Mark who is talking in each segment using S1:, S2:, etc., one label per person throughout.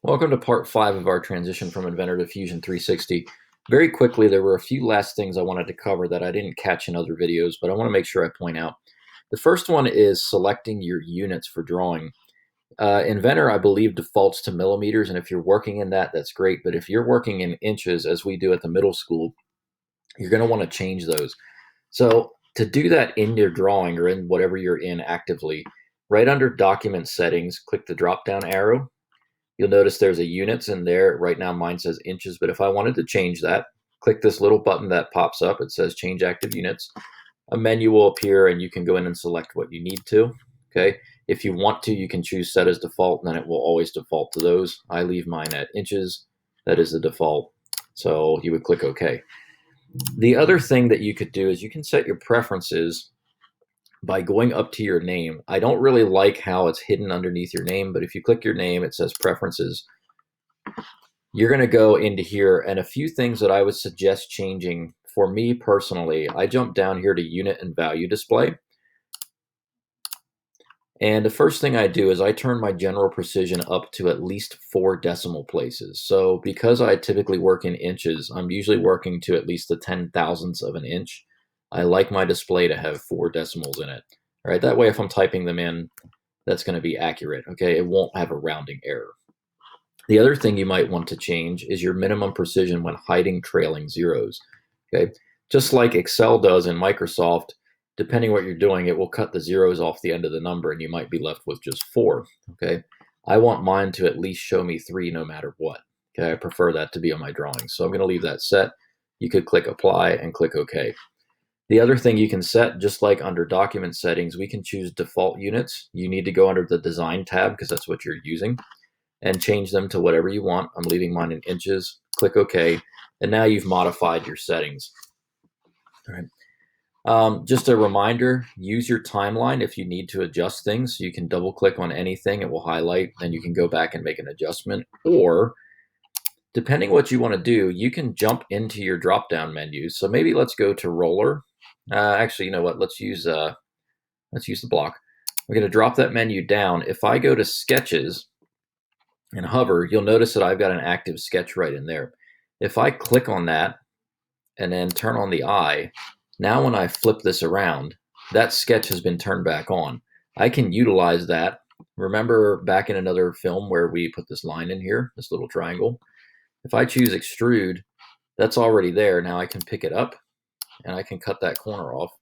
S1: Welcome to part 5 of our transition from Inventor to Fusion 360. Very quickly, there were a few last things I wanted to cover that I didn't catch in other videos, but I want to make sure I point out. The first one is selecting your units for drawing. Inventor, I believe, defaults to millimeters, and if you're working in that, that's great. But if you're working in inches, as we do at the middle school, you're going to want to change those. So to do that in your drawing or in whatever you're in actively, right under Document Settings, click the drop-down arrow. You'll notice there's a units in there. Right now mine says inches, but if I wanted to change that, click this little button that pops up. It says change active units. A menu will appear and you can go in and select what you need to. Okay. If you want to, you can choose set as default, and then it will always default to those. I leave mine at inches. That is the default. So you would click OK. The other thing that you could do is you can set your preferences by going up to your name. I don't really like how it's hidden underneath your name, but if you click your name, it says preferences. You're going to go into here, and a few things that I would suggest changing for me personally. I jump down here to unit and value display. And the first thing I do is I turn my general precision up to at least 4 decimal places. So because I typically work in inches, I'm usually working to at least the 10,000ths of an inch. I like my display to have 4 decimals in it. All right, that way if I'm typing them in, that's going to be accurate. Okay, it won't have a rounding error. The other thing you might want to change is your minimum precision when hiding trailing zeros. Okay, just like Excel does in Microsoft, depending what you're doing, it will cut the zeros off the end of the number and you might be left with just 4. Okay, I want mine to at least show me 3 no matter what. Okay, I prefer that to be on my drawings, so I'm going to leave that set. You could click apply and click OK. The other thing you can set, just like under document settings, we can choose default units. You need to go under the design tab because that's what you're using, and change them to whatever you want. I'm leaving mine in inches. Click OK, and now you've modified your settings. All right. Just a reminder, use your timeline if you need to adjust things. So you can double click on anything, it will highlight, then you can go back and make an adjustment. Or depending what you want to do, you can jump into your drop down menus. So maybe let's go to roller. Actually, you know what? Let's use the block. We're going to drop that menu down. If I go to sketches and hover, you'll notice that I've got an active sketch right in there. If I click on that and then turn on the eye, now when I flip this around, that sketch has been turned back on. I can utilize that. Remember back in another film where we put this line in here, this little triangle? If I choose extrude, that's already there. Now I can pick it up and I can cut that corner off.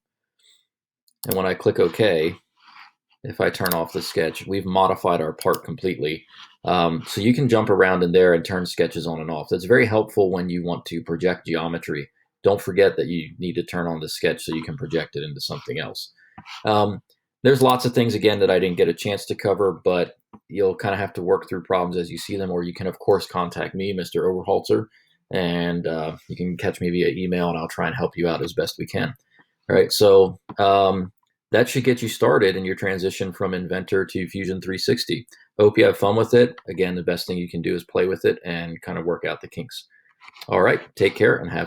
S1: And when I click OK, if I turn off the sketch, we've modified our part completely. So you can jump around in there and turn sketches on and off. That's very helpful when you want to project geometry. Don't forget that you need to turn on the sketch so you can project it into something else. There's lots of things, again, that I didn't get a chance to cover, but you'll kind of have to work through problems as you see them, or you can, of course, contact me, Mr. Overholzer, and you can catch me via email, and I'll try and help you out as best we can. All right, so that should get you started in your transition from Inventor to Fusion 360. I hope you have fun with it. Again, the best thing you can do is play with it and kind of work out the kinks. All right, take care and have